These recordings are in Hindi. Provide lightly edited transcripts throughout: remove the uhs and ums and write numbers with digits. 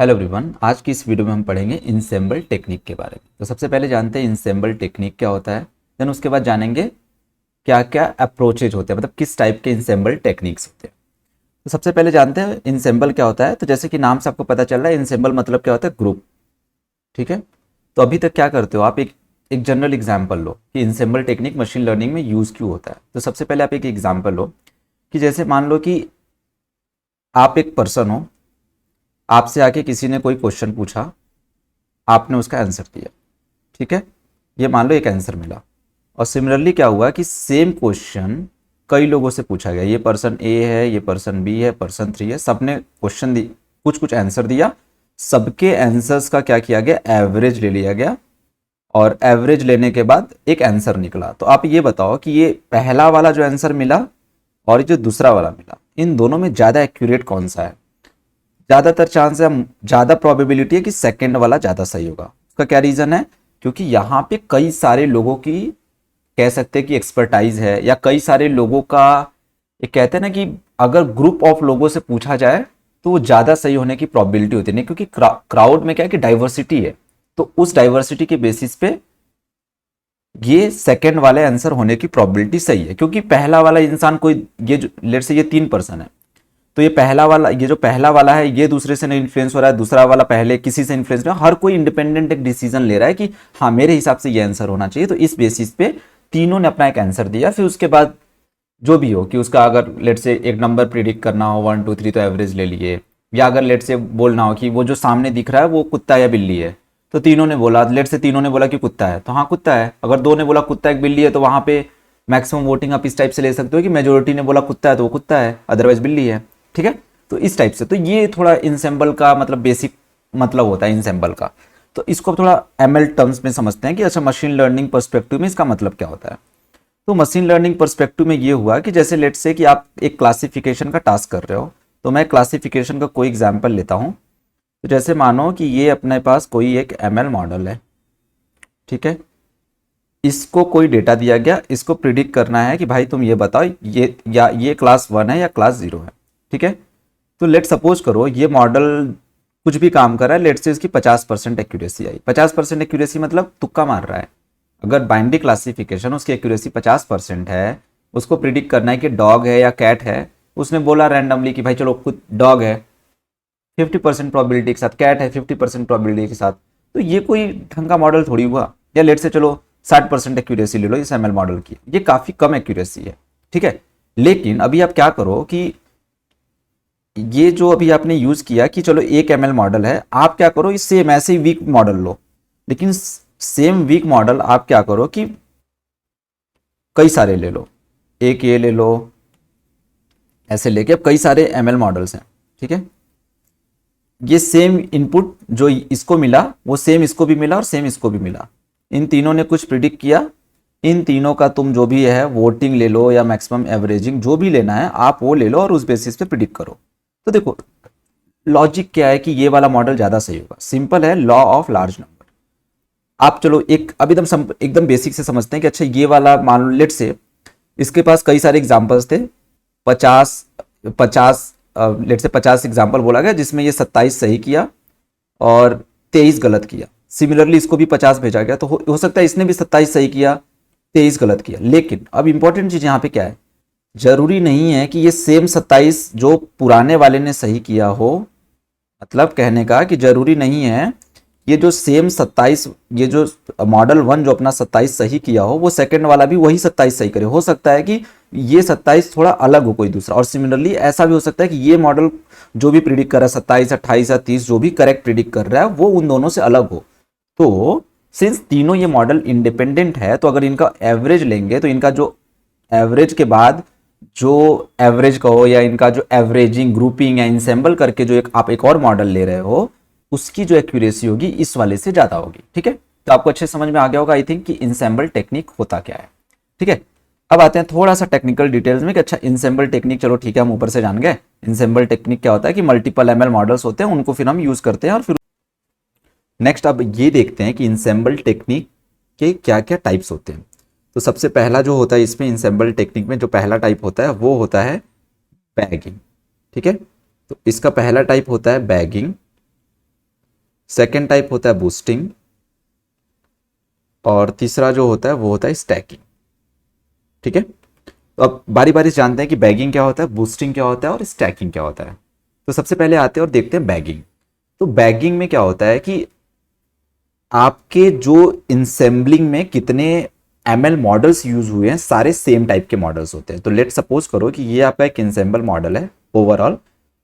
हेलो एवरीवन, आज की इस वीडियो में हम पढ़ेंगे इंसेंबल टेक्निक के बारे में। तो सबसे पहले जानते हैं इंसेंबल टेक्निक क्या होता है। देन उसके बाद जानेंगे क्या क्या अप्रोचेज होते हैं, मतलब किस टाइप के इंसेंबल टेक्निक्स होते हैं। तो सबसे पहले जानते हैं इंसेंबल क्या होता है। तो जैसे कि नाम से आपको पता चल रहा है, इंसेंबल मतलब क्या होता है, ग्रुप। ठीक है। तो अभी तक क्या करते हो आप, एक जनरल एग्जाम्पल लो कि इंसेंबल टेक्निक मशीन लर्निंग में यूज क्यों होता है। तो सबसे पहले आप एक एग्जाम्पल लो कि जैसे मान लो कि आप एक पर्सन हो, आपसे आके किसी ने कोई क्वेश्चन पूछा, आपने उसका आंसर दिया। ठीक है, ये मान लो एक आंसर मिला। और सिमिलरली क्या हुआ कि सेम क्वेश्चन कई लोगों से पूछा गया, ये पर्सन ए है, ये पर्सन बी है, पर्सन 3 है, सबने क्वेश्चन दी, कुछ कुछ आंसर दिया। सबके आंसर्स का क्या किया गया, एवरेज ले लिया गया। और एवरेज लेने के बाद एक आंसर निकला। तो आप ये बताओ कि ये पहला वाला जो आंसर मिला और ये जो दूसरा वाला मिला, इन दोनों में ज़्यादा एक्यूरेट कौन सा है। ज़्यादातर चांस है, ज़्यादा प्रोबेबिलिटी है कि सेकंड वाला ज़्यादा सही होगा। उसका क्या रीज़न है, क्योंकि यहाँ पे कई सारे लोगों की, कह सकते हैं कि एक्सपर्टाइज है, या कई सारे लोगों का, एक कहते हैं ना कि अगर ग्रुप ऑफ लोगों से पूछा जाए तो वो ज़्यादा सही होने की प्रोबेबिलिटी होती है। नहीं, क्योंकि क्राउड में क्या है कि डाइवर्सिटी है, तो उस डाइवर्सिटी के बेसिस पे ये सेकंड वाले आंसर होने की प्रोबेबिलिटी सही है। क्योंकि पहला वाला इंसान कोई, ये जो लेट से ये 3 पर्सन है, तो ये पहला वाला, ये जो पहला वाला है ये दूसरे से नहीं इन्फ्लुएंस हो रहा है, दूसरा वाला पहले किसी से इन्फ्लुएंस हो रहा है। हर कोई इंडिपेंडेंट एक डिसीजन ले रहा है कि हाँ मेरे हिसाब से ये आंसर होना चाहिए। तो इस बेसिस पे तीनों ने अपना एक आंसर दिया। फिर उसके बाद जो भी हो कि उसका अगर लेट से एक नंबर प्रिडिक्ट करना हो 1 2 3, तो एवरेज ले लिए। या अगर लेट से बोलना हो कि वो जो सामने दिख रहा है वो कुत्ता या बिल्ली है, तो तीनों ने बोला, लेट से तीनों ने बोला कि कुत्ता है, तो हाँ कुत्ता है। अगर दो ने बोला कुत्ता एक बिल्ली है, तो वहां पे मैक्सिमम वोटिंग आप इस टाइप से ले सकते हो कि मेजोरिटी ने बोला कुत्ता है तो वो कुत्ता है, अदरवाइज बिल्ली है। ठीक है, तो इस टाइप से। तो ये थोड़ा इंसेंबल का मतलब बेसिक मतलब होता है इंसेंबल का। तो इसको थोड़ा एमएल टर्म्स में समझते हैं कि अच्छा मशीन लर्निंग पर्सपेक्टिव में इसका मतलब क्या होता है। तो मशीन लर्निंग पर्सपेक्टिव में ये हुआ कि जैसे लेट से कि आप एक क्लासिफिकेशन का टास्क कर रहे हो। तो मैं क्लासिफिकेशन का कोई एग्जांपल लेता हूँ। तो जैसे मानो कि ये अपने पास कोई एक एमएल मॉडल है। ठीक है, इसको कोई डेटा दिया गया, इसको प्रिडिक्ट करना है कि भाई तुम ये बताओ ये या ये क्लास 1 है या क्लास 0 है। ठीक है, तो लेट सपोज करो ये मॉडल कुछ भी काम कर रहा है, लेट से इसकी 50% एक्यूरेसी आई। 50% एक्यूरेसी मतलब तुक्का मार रहा है। अगर बाइनरी क्लासिफिकेशन उसकी एक्यूरेसी 50% है, उसको प्रिडिक्ट करना है कि डॉग है या कैट है, उसने बोला रैंडमली कि भाई चलो खुद डॉग है 50% प्रोबेबिलिटी के साथ, कैट है 50% प्रोबेबिलिटी के साथ, तो ये कोई ढंग का मॉडल थोड़ी हुआ। या लेट से चलो 60% एक्यूरेसी ले लो इस एमएल मॉडल की, ये काफी कम एक्यूरेसी है। ठीक है, लेकिन अभी आप क्या करो कि ये जो अभी आपने यूज किया कि चलो एक एमएल मॉडल है, आप क्या करो इस सेम ऐसे ही वीक मॉडल लो। लेकिन सेम वीक मॉडल आप क्या करो कि कई सारे ले लो, एक ये ले लो, ऐसे लेके अब कई सारे एमएल मॉडल्स हैं। ठीक है, ये सेम इनपुट जो इसको मिला वो सेम इसको भी मिला और सेम इसको भी मिला। इन तीनों ने कुछ प्रिडिक्ट किया, इन तीनों का तुम जो भी है वोटिंग ले लो या मैक्सिमम एवरेजिंग जो भी लेना है आप वो ले लो और उस बेसिस पे प्रिडिक्ट करो। तो देखो लॉजिक क्या है कि ये वाला मॉडल ज्यादा सही होगा। सिंपल है, लॉ ऑफ लार्ज नंबर। आप चलो एक अब एकदम बेसिक से समझते हैं कि अच्छा ये वाला मान लो लेट से इसके पास कई सारे एग्जांपल्स थे, 50 50 लेट से 50 एग्जांपल बोला गया जिसमें ये 27 सही किया और 23 गलत किया। सिमिलरली इसको भी 50 भेजा गया, तो हो सकता है इसने भी 27 सही किया 23 गलत किया। लेकिन अब इंपॉर्टेंट चीज यहाँ पे क्या है, जरूरी नहीं है कि ये सेम 27 जो पुराने वाले ने सही किया हो। मतलब कहने का कि जरूरी नहीं है ये जो सेम 27, ये जो मॉडल 1 जो अपना 27 सही किया हो वो सेकंड वाला भी वही 27 सही करे। हो सकता है कि ये 27 थोड़ा अलग हो कोई दूसरा। और सिमिलरली ऐसा भी हो सकता है कि ये मॉडल जो भी प्रिडिक्ट कर रहा है 27 28 या 30 जो भी करेक्ट प्रिडिक्ट कर रहा है वो उन दोनों से अलग हो। तो सिंस तीनों ये मॉडल इंडिपेंडेंट है, तो अगर इनका एवरेज लेंगे तो इनका जो एवरेज के बाद जो एवरेज कहो या इनका जो एवरेजिंग ग्रुपिंग या इंसेंबल करके जो आप एक और मॉडल ले रहे हो उसकी जो एक्यूरेसी होगी इस वाले से ज्यादा होगी। ठीक है, तो आपको अच्छे समझ में आ गया होगा आई थिंक कि इंसेंबल टेक्निक होता क्या है। ठीक है, अब आते हैं थोड़ा सा टेक्निकल डिटेल्स में कि अच्छा इंसेंबल टेक्निक, चलो ठीक है हम ऊपर से जान गए। इंसेंबल टेक्निक क्या होता है कि मल्टीपल एमएल मॉडल्स होते हैं, उनको फिर हम यूज करते हैं। और फिर नेक्स्ट अब ये देखते हैं कि इंसेंबल टेक्निक के क्या क्या टाइप्स होते हैं। तो सबसे पहला जो होता है इसमें इंसेंबल टेक्निक में जो पहला टाइप होता है वो होता है बैगिंग। ठीक है, तो इसका पहला टाइप होता है बैगिंग। सेकेंड टाइप होता है बूस्टिंग, और तीसरा जो होता है वो होता है स्टैकिंग। ठीक है, तो अब बारी बारी से जानते हैं कि बैगिंग क्या होता है, बूस्टिंग क्या होता है और स्टैकिंग क्या होता है। तो सबसे पहले आते हैं और देखते हैं बैगिंग। तो बैगिंग में क्या होता है कि आपके जो इंसेंबलिंग में कितने एमएल मॉडल्स यूज हुए हैं, सारे सेम टाइप के मॉडल्स होते हैं। तो लेट सपोज करो कि ये आपका एक इंसेंबल मॉडल है ओवरऑल,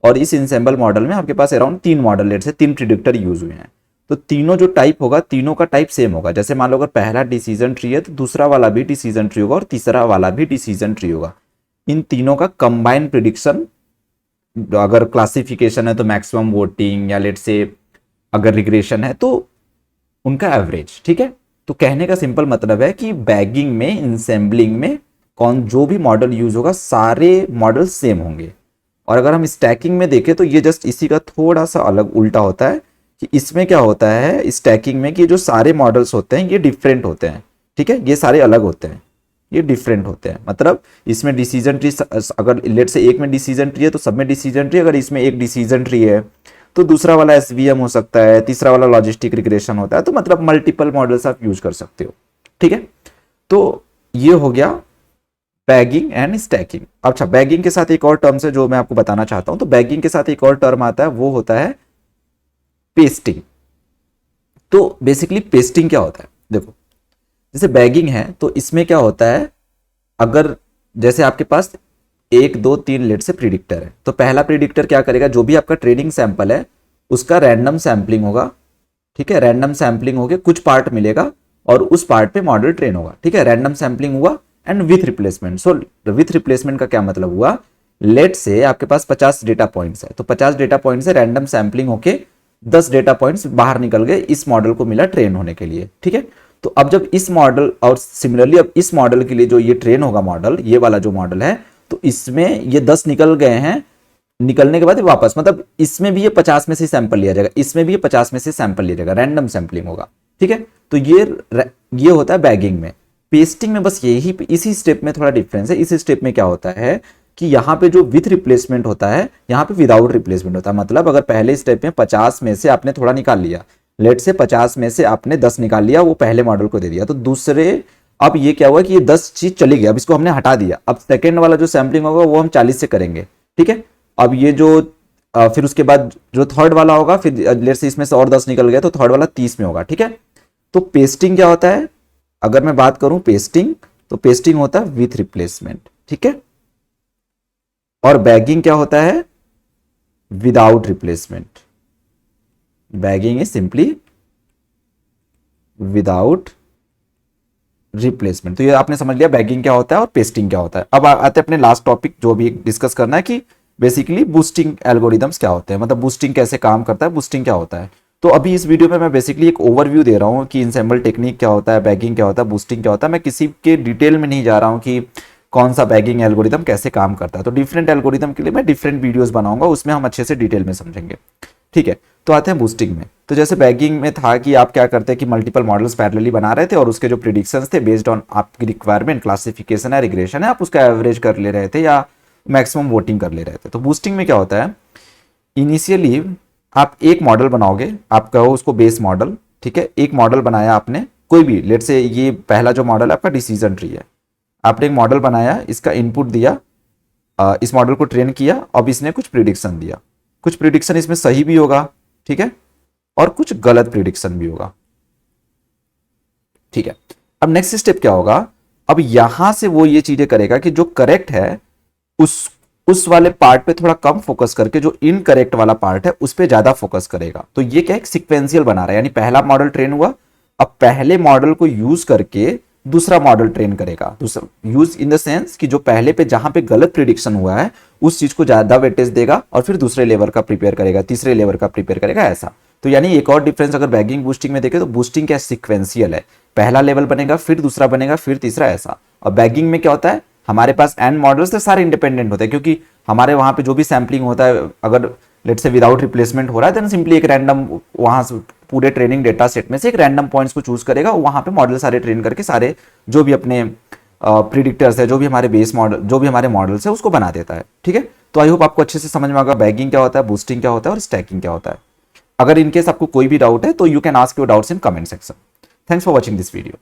और इस इंसेंबल मॉडल में आपके पास अराउंड 3 मॉडल, लेट से 3 प्रिडिक्टर यूज हुए हैं। तो तीनों जो टाइप होगा, तीनों का टाइप सेम होगा। जैसे मान लो अगर पहला डिसीजन ट्री है तो दूसरा वाला भी डिसीजन ट्री होगा और तीसरा वाला भी डिसीजन ट्री होगा। इन तीनों का कंबाइंड प्रिडिक्शन, अगर क्लासिफिकेशन है तो मैक्सिमम वोटिंग, या लेट से अगर रिग्रेशन है तो उनका एवरेज। ठीक है, तो कहने का सिंपल मतलब है कि बैगिंग में, इंसेंबलिंग में कौन जो भी मॉडल यूज होगा सारे मॉडल सेम होंगे। और अगर हम स्टैकिंग में देखें तो ये जस्ट इसी का थोड़ा सा अलग उल्टा होता है कि इसमें क्या होता है स्टैकिंग में कि जो सारे मॉडल्स होते हैं ये डिफरेंट होते हैं। ठीक है, ये सारे अलग होते हैं, ये डिफरेंट होते हैं। मतलब इसमें डिसीजन ट्री, अगर लेट से एक में डिसीजन ट्री है तो सब में डिसीजन ट्री, अगर इसमें एक डिसीजन ट्री है तो दूसरा वाला एसवीएम हो सकता है, तीसरा वाला लॉजिस्टिक रिग्रेशन होता है। तो मतलब मल्टीपल मॉडल्स आप यूज कर सकते हो। ठीक है, तो ये हो गया बैगिंग एंड स्टैकिंग। अच्छा, बैगिंग के साथ एक और टर्म है जो मैं आपको बताना चाहता हूं। तो बैगिंग के साथ एक और टर्म आता है, वो होता है पेस्टिंग। तो बेसिकली पेस्टिंग क्या होता है, देखो जैसे बैगिंग है तो इसमें क्या होता है, अगर जैसे आपके पास 1 2 3 लेट से प्रिडिक्टर है, तो पहला प्रिडिक्टर क्या करेगा, जो भी आपका ट्रेनिंग सैंपल है उसका रैंडम सैंपलिंग होगा। ठीक है, रैंडम सैंपलिंग होके कुछ पार्ट मिलेगा और उस पार्ट पे मॉडल ट्रेन होगा। ठीक है, रैंडम सैंपलिंग हुआ and with replacement. So with replacement का क्या मतलब हुआ, लेट से आपके पास 50 डेटा पॉइंट्स है, तो 50 डेटा पॉइंट से रैंडम सैंपलिंग होके 10 डेटा पॉइंट्स बाहर निकल गए, इस मॉडल को मिला ट्रेन होने के लिए। ठीक है, तो अब जब इस मॉडल और सिमिलरली अब इस मॉडल के लिए जो ये ट्रेन होगा मॉडल, ये वाला जो मॉडल है, तो इसमें ये 10 निकल गए हैं, निकलने के बाद वापस मतलब इसमें भी ये 50 में से सैंपल लिया जाएगा, इसमें भी ये 50 में से सैंपल लिया जाएगा, रैंडम सैंपलिंग होगा। ठीक है, तो ये होता है बैगिंग में। पेस्टिंग में बस यही, इसी स्टेप में थोड़ा डिफरेंस है। इस स्टेप में क्या होता है कि यहाँ पे जो विथ रिप्लेसमेंट होता है, यहाँ पे विदाउट रिप्लेसमेंट होता है। मतलब अगर पहले स्टेप में 50 में से आपने थोड़ा निकाल लिया, लेट से 50 में से आपने 10 निकाल लिया, वो पहले मॉडल को दे दिया, तो दूसरे, अब ये क्या हुआ कि ये 10 चीज चली गई, अब इसको हमने हटा दिया। अब सेकेंड वाला जो सैंपलिंग होगा वो हम 40 से करेंगे। ठीक है, अब ये जो फिर उसके बाद जो थर्ड वाला होगा, फिर लेट से इसमें से और 10 निकल गया तो थर्ड वाला 30 में होगा। ठीक है, तो पेस्टिंग क्या होता है, अगर मैं बात करूं पेस्टिंग, तो पेस्टिंग होता है विथ रिप्लेसमेंट। ठीक है, और बैगिंग क्या होता है, without replacement. Bagging is simply without replacement. तो ये आपने समझ लिया बैगिंग क्या होता है और पेस्टिंग क्या होता है। अब आते हैं अपने लास्ट टॉपिक जो भी डिस्कस करना है कि बेसिकली बूस्टिंग एल्गोरिदम्स क्या होते हैं, मतलब बूस्टिंग कैसे काम करता है, बूस्टिंग क्या होता है। तो अभी इस वीडियो में मैं बेसिकली एक ओवरव्यू दे रहा हूँ कि इंसेंबल टेक्निक क्या होता है, बैगिंग क्या होता है, बूस्टिंग क्या होता है। मैं किसी के डिटेल में नहीं जा रहा हूँ कि कौन सा बैगिंग एल्गोरिदम कैसे काम करता है। तो डिफरेंट एल्गोरिदम के लिए मैं डिफरेंट वीडियोस बनाऊंगा, उसमें हम अच्छे से डिटेल में समझेंगे। ठीक है, तो आते हैं बूस्टिंग में। तो जैसे बैगिंग में था कि आप क्या करते हैं कि मल्टीपल मॉडल्स पैरेलली बना रहे थे और उसके जो प्रिडिक्शंस थे बेस्ड ऑन आपकी रिक्वायरमेंट, क्लासिफिकेशन है, रिग्रेशन है, आप उसका एवरेज कर ले रहे थे या मैक्सिमम वोटिंग कर ले रहे थे। तो बूस्टिंग में क्या होता है, इनिशियली आप एक मॉडल बनाओगे, आप कहो उसको बेस मॉडल। ठीक है, एक मॉडल बनाया आपने, कोई भी, लेट से ये पहला जो मॉडल है आपका डिसीजन ट्री है, आपने एक मॉडल बनाया, इसका इनपुट दिया, इस मॉडल को ट्रेन किया, अब इसने कुछ प्रिडिक्शन दिया, कुछ प्रिडिक्शन इसमें सही भी होगा, ठीक है, और कुछ गलत प्रिडिक्शन भी होगा। ठीक है, अब नेक्स्ट स्टेप क्या होगा, अब यहां से वो ये चीजें करेगा कि जो करेक्ट है उस वाले पार्ट पे थोड़ा कम फोकस करके जो इनकरेक्ट वाला पार्ट है उस पे ज्यादा फोकस करेगा। तो ये क्या एक सीक्वेंशियल बना रहा है, यानी पहला मॉडल ट्रेन हुआ, अब पहले मॉडल को यूज करके दूसरा मॉडल ट्रेन करेगा। दूसरा यूज इन द सेंस कि जो पहले पे जहां पे गलत प्रिडिक्शन हुआ है उस चीज को ज्यादा वेटेज देगा और फिर दूसरे लेवल का प्रिपेयर करेगा, तीसरे लेवल का प्रिपेयर करेगा, ऐसा। तो यानी एक और डिफरेंस अगर बैगिंग बूस्टिंग में देखें तो बूस्टिंग क्या सीक्वेंशियल है, पहला लेवल बनेगा, फिर दूसरा बनेगा, फिर तीसरा, ऐसा। और बैगिंग में क्या होता है, हमारे पास एन मॉडल्स तो सारे इंडिपेंडेंट होते हैं, क्योंकि हमारे वहां पे जो भी सैंपलिंग होता है, अगर लेट से विदाउट रिप्लेसमेंट हो रहा है, देन सिंपली एक रैंडम वहां से पूरे ट्रेनिंग डेटा सेट में से एक रैंडम पॉइंट्स को चूज करेगा, वहां पे मॉडल सारे ट्रेन करके सारे जो भी अपने प्रिडिक्टर्स है, जो भी हमारे बेस मॉडल, जो भी हमारे मॉडल्स है, उसको बना देता है। ठीक है, तो आई होप आपको अच्छे से समझ में आएगा बैगिंग क्या होता है, बूस्टिंग क्या होता है और स्टैकिंग क्या होता है। अगर इनकेस आपको कोई भी डाउट है तो you can ask your doubts in comment section. Thanks for watching this video.